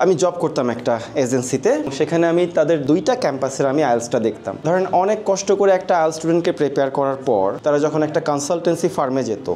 আমি জব করতাম একটা এজেন্সিতে, সেখানে আমি তাদের 2টা ক্যাম্পাসের আমি আইএলসটা দেখতাম। ধরেন অনেক কষ্ট করে একটা আইএলস স্টুডেন্টকে প্রিপেয়ার করার পর তারা যখন একটা কনসালটেন্সি ফার্মে যেত,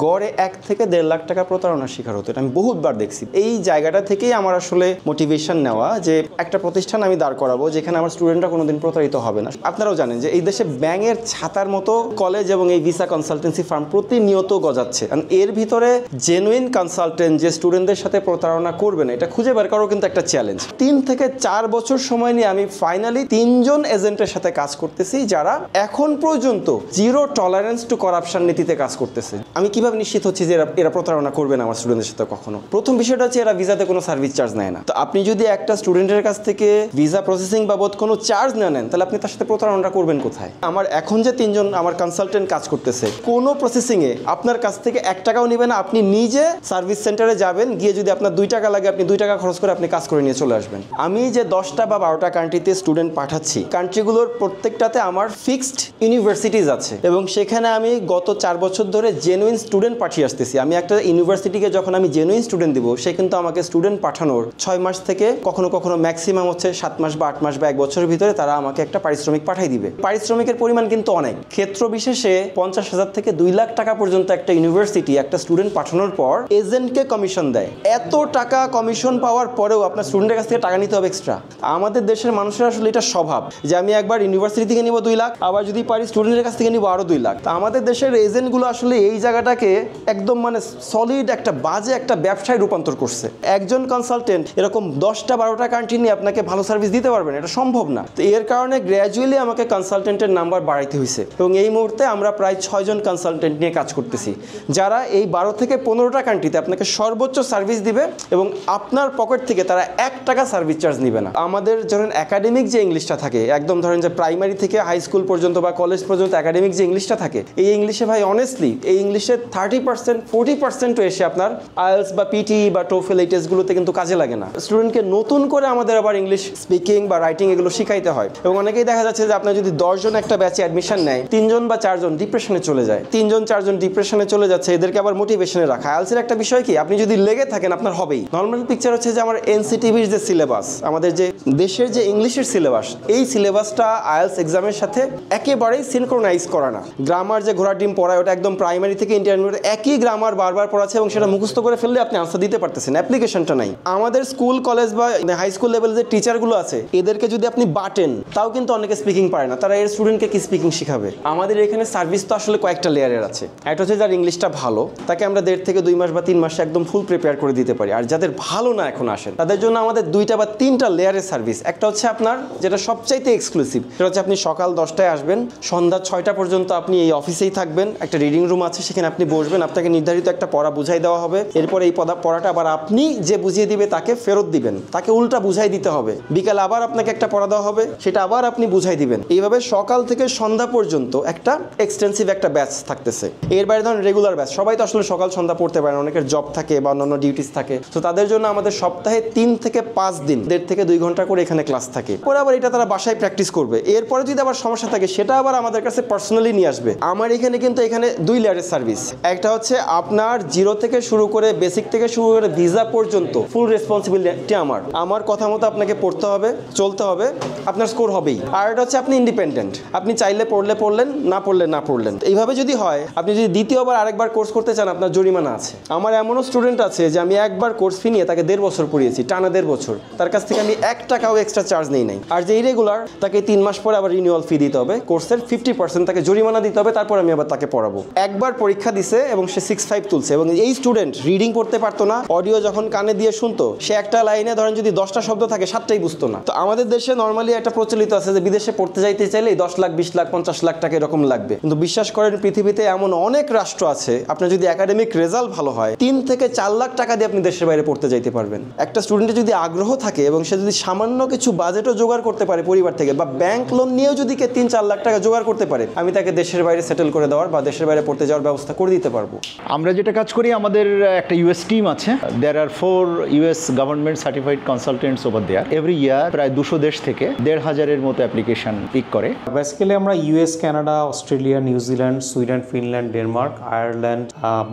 গড়ে 1 থেকে 1.5 লাখ টাকা প্রতারণার শিকার হতো। এটা আমি বহুতবার দেখছি। এই জায়গাটা থেকেই আমার আসলে মোটিভেশন নেওয়া যে একটা প্রতিষ্ঠান আমি দাঁড় করাবো যেখানে আমার স্টুডেন্টরা কোনোদিন প্রতারিত হবে না। আপনারাও জানেন যে এই দেশে ব্যাঙের ছাতার মতো কলেজ এবং এই ভিসা কনসালটেন্সি ফার্ম প্রতিনিয়ত গজাচ্ছে। এর ভিতরে জেনুইন কনসালটেন্ট যে স্টুডেন্টদের সাথে প্রতারণা করবে না, এটা খুঁজে বের করাও কিন্তু একটা চ্যালেঞ্জ। 3 থেকে 4 বছর সময় নিয়ে আমি ফাইনালি 3 জন এজেন্টের সাথে কাজ করতেছি যারা এখন পর্যন্ত জিরো টলারেন্স টু করাপশন নীতিতে কাজ করতেছে। আমি কিভাবে নিশ্চিত হচ্ছি যে এরা প্রতারণা করবে না আমার স্টুডেন্টের সাথে কখনো? প্রথম বিষয়টা হচ্ছে এরা ভিসাতে কোনো সার্ভিস চার্জ নেয় না। তো আপনি যদি একটা স্টুডেন্টের কাছ থেকে ভিসা প্রসেসিং বাবদ কোনো চার্জ না নেন, তাহলে আপনি তার সাথে প্রতারণা করবেন কোথায়? আমার এখন যে 3 জন আমার কনসালটেন্ট কাজ করতেছে, কোনো প্রসেসিংয়ে আপনার কাছ থেকে 1 টাকাও নেবে না। আপনি নিজে সার্ভিস সেন্টারে যাবেন, গিয়ে যদি আপনার 2 টাকা লাগে আপনি 2 টাকা খরচ করে আপনি কাজ করে নিয়ে চলে আসবেন। আমি যে 10টা বা 12টা কান্ট্রিতে স্টুডেন্ট পাঠাচ্ছি, কান্ট্রিগুলোর প্রত্যেকটাতে আমার ফিক্সড ইউনিভার্সিটিজ আছে এবং সেখানে আমি গত 4 বছর ধরে জেনুইন স্টুডেন্ট পাঠিয়ে আসতেছি। আমি একটা ইউনিভার্সিটিকে যখন আমি জেনুইন স্টুডেন্ট দিব, সে কিন্তু আমাকে স্টুডেন্ট পাঠানোর 6 মাস থেকে কখনো কখনো ম্যাক্সিমাম হচ্ছে 7 মাস বা 8 মাস বা 1 বছরের ভিতরে তারা আমাকে একটা পারিশ্রমিক পাঠিয়ে দিবে। পারিশ্রমিকের পরিমাণ কিন্তু অনেক, ক্ষেত্র বিশেষে 50,000 থেকে 2 লাখ টাকা পর্যন্ত একটা ইউনিভার্সিটি একটা স্টুডেন্ট পাঠানোর পর এজেন্টকে কমিশন দেয়। এত টাকা কমিশন পাওয়ার পরেও আপনার স্টুডেন্টের কাছ থেকে টাকা নিতে হবে এক্সট্রা। আমাদের দেশের মানুষের আসলে এটা স্বভাব যে আমি একবার ইউনিভার্সিটি থেকে নিব 2 লাখ, আবার যদি পারি স্টুডেন্টের কাছ থেকে নিব আরো 2 লাখ। তো আমাদের দেশের এজেন্টগুলো আসলে এই জায়গাটাকে একদম মানে সলিড একটা বাজে একটা ব্যবসায় রূপান্তর করছে। একজন কনসালটেন্ট এরকম 10টা 12টা কান্ট্রি নিয়ে আপনাকে ভালো সার্ভিস দিতে পারবেন, এটা সম্ভব না। তো এর কারণে গ্র্যাজুয়ালি আমাকে কনসালটেন্টের নাম্বার বাড়াইতে হয়েছে এবং এই মুহূর্তে আমরা প্রায় 6 জন কনসালটেন্ট নিয়ে কাজ করতেছি যারা এই 12 থেকে 15টা কান্ট্রিতে আপনাকে সর্বোচ্চ সার্ভিস দিবে এবং আপনার পকেট থেকে তারা 1 টাকা সার্ভিস চার্জ নেবে না। আমাদের ধরেন একাডেমিক যে ইংলিশটা থাকে, একদম ধরেন যে প্রাইমারি থেকে হাই স্কুল পর্যন্ত বা কলেজ পর্যন্ত একাডেমিক যে ইংলিশটা থাকে, এই ইংলিশে ভাই অনেস্টলি এই ইংলিশে 30% 40% এসে আপনার আইএলস বা পিটি বা টোফেল এই টেস্টগুলোতে কিন্তু কাজে লাগে না। স্টুডেন্টকে নতুন করে আমাদের আবার ইংলিশ স্পিকিং বা রাইটিং এগুলো শিখাইতে হয় এবং অনেকেই দেখা যাচ্ছে যে আপনার যদি 10 জন একটা ব্যাচে অ্যাডমিশন নেয়, 3 জন বা 4 জন ডিপ্রেশনে চলে যায়। 3 জন 4 জন ডিপ্রেশনে চলে যাচ্ছে, এদেরকে আবার মোটিভেশনে রাখা। আইএলসের একটা বিষয় কি, আপনি যদি লেগে থাকেন আপনার হবেই। নর্মাল পিকচার হচ্ছে যে আমার এনসিটিভির যে সিলেবাস, আমাদের যে দেশের যে ইংলিশের সিলেবাস, এই সিলেবাসটা আইএলস এক্সামের সাথে একেবারেই সিনক্রোনাইজ করা না। গ্রামার যে ঘোড়ার ডিম পড়ায় ওটা একদম প্রাইমারি থেকে ইন্টারমিডিয়েট একই গ্রামার বারবার পড়াচ্ছে এবং সেটা মুখস্থ করে ফেললে আপনি আনসার দিতে পারতেছেন, অ্যাপ্লিকেশনটা নাই। আমাদের স্কুল কলেজ বা হাই স্কুল লেভেলের যে টিচারগুলো আছে, এদেরকে যদি আপনি বাটেন, তাও কিন্তু অনেকে স্পিকিং পারে না, তারা এর স্টুডেন্টকে কি স্পিকিং শিখাবে? আমাদের এখানে সার্ভিস তো আসলে কয়েকটা লেয়ারের আছে। একটা হচ্ছে যার ইংলিশটা ভালো, তাকে আমরা 1.5 থেকে 2 মাস বা 3 মাসে একদম ফুল প্রিপেয়ার করে দিতে পারি। আর যাদের ভালো না এখন আসেন, তাদের জন্য আমাদের 2টা বা 3টা লেয়ারের সার্ভিস। একটা হচ্ছে আপনার যেটা সবচাইতে এক্সক্লুসিভ, সেটা হচ্ছে আপনি সকাল 10টায় আসবেন, সন্ধ্যা 6টা পর্যন্ত আপনি এই অফিসেই থাকবেন। একটা রিডিং রুম আছে, সেখানে আপনি বসবেন, আপনাকে নির্ধারিত একটা পড়া বুঝাই দেওয়া হবে। এরপর এই পড়াটা আবার আপনি যে বুঝিয়ে দিবে তাকে ফেরত দিবেন, তাকে উল্টা বুঝাই দিতে হবে। বিকালে আবার আপনাকে একটা পড়া দেওয়া হবে, সেটা আবার আপনি বুঝাই দিবেন। এইভাবে সকাল থেকে সন্ধ্যা পর্যন্ত একটা এক্সটেন্সিভ একটা ব্যাচ থাকতেছে। এর বাইরে ধরুন রেগুলার ব্যাচ, সবাই তো আসলে সকাল সন্ধ্যা পড়তে পারে না, অনেকের জব থাকে বা অন্যান্য ডিউটিস থাকে। তো তাদের জন্য আমাদের সপ্তাহে 3 থেকে 5 দিন 1.5 থেকে 2 ঘন্টা করে এখানে ক্লাস থাকে। পরে আবার এটা তারা বাসায় প্র্যাকটিস করবে। এরপরে যদি আবার সমস্যা থাকে সেটা আবার আমাদের কাছে পার্সোনালি নিয়ে আসবে। আমার এখানে কিন্তু এখানে 2 লেয়ারের সার্ভিস। একটা হচ্ছে আপনার জিরো থেকে শুরু করে বেসিক থেকে শুরু করে ভিসা পর্যন্ত ফুল রেসপন্সিবিলিটি আমার কথা মতো আপনাকে পড়তে হবে, চলতে হবে, আপনার স্কোর হবেই। আর এটা হচ্ছে আপনি ইন্ডিপেন্ডেন্ট, আপনি চাইলে পড়লেন, না পড়লে না পড়লেন। এইভাবে যদি হয়, আপনি যদি দ্বিতীয়বার আরেকবার কোর্স করতে চান, আপনার জরিমানা আছে। আমার এমনও স্টুডেন্ট আছে যে আমি একবার কোর্স ফি নিয়ে তাকে 1.5 বছর পড়িয়েছি, টানা 1.5 বছর। তার কাছ থেকে আমি 1 টাকাও এক্সট্রা চার্জ নেই নাই। আর যে ইরেগুলার, তাকে 3 মাস পরে আবার রিনিউয়াল ফি দিতে হবে, কোর্সের 50% তাকে জরিমানা দিতে হবে, তারপর আমি আবার তাকে পড়াবো। একবার পরীক্ষা দিছে এবং সে 6.5 তুলছে এবং এই স্টুডেন্ট রিডিং পড়তে পারতো না, অডিও যখন কানে দিয়ে শুনতো, সে একটা লাইনে ধরেন যদি 10টা শব্দ থাকে 7টাই বুঝতো না। তো আমাদের দেশে নর্মালি একটা প্রচলিত আছে যে বিদেশে পড়তে যাইতে চাইলে 10 লাখ 20 লাখ 50 লাখ টাকা এরকম লাগবে। কিন্তু বিশ্বাস করেন পৃথিবীতে এমন অনেক রাষ্ট্র আছে, আপনার যদি একাডেমিক রেজাল্ট ভালো হয় 3 থেকে 4 লাখ টাকা দিয়ে আপনি দেশের বাইরে পড়তে যাইতে পারবেন। একটা স্টুডেন্টের যদি আগ্রহ থাকে এবং সে যদি সামান্য কিছু বাজেটও জোগাড় করতে পারে পরিবার থেকে, বা ব্যাংক লোন নিয়েও যদি 3-4 লাখ টাকা জোগাড় করতে পারে, আমি তাকে দেশের বাইরে সেটেল করে দেওয়ার বা দেশের বাইরে পড়তে যাওয়ার ব্যবস্থা করে দিতে পারবো। আমরা যেটা কাজ করি, আমাদের একটা ইউএস টিম আছে। There are 4 US government certified consultants over there. Every year প্রায় 200 দেশ থেকে 1,500-এর মতো অ্যাপ্লিকেশন পিক করে। বেসিক্যালি আমরা US, Canada, Australia, New Zealand, Sweden, Finland, Denmark, Ireland,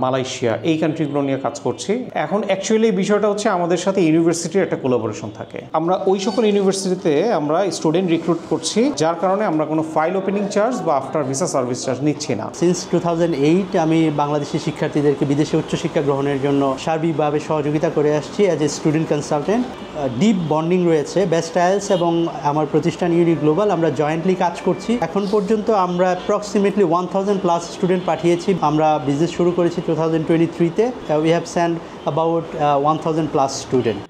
Malaysia এই কান্ট্রিগুলো নিয়ে কাজ করছি। এখন অ্যাকচুয়ালি বিষয়টা হচ্ছে আমাদের সাথে ইউনিভার্সিটির একটা কোলাবোরেশন থাকে। আমরা ওই সকল ইউনিভার্সিটিতে আমরা স্টুডেন্ট রিক্রুট করছি, যার কারণে আমরা কোনো ফাইল ওপেনিং চার্জ বা আফটার ভিসা সার্ভিস চার্জ নিচ্ছি না। সিন্স 2008 আমি বাংলাদেশি শিক্ষার্থীদেরকে বিদেশে উচ্চশিক্ষা গ্রহণের জন্য সার্বিকভাবে সহযোগিতা করে আসছি as a student consultant. Deep bonding রয়েছে বেস্ট আইএলস এবং আমার প্রতিষ্ঠান ইউনি গ্লোবাল, আমরা জয়েন্টলি কাজ করছি। এখন পর্যন্ত আমরা অ্যাপ্রক্সিমেটলি 1000+ স্টুডেন্ট পাঠিয়েছি। আমরা বিজনেস শুরু করেছি 2023-তে। We have send about 1000+ student.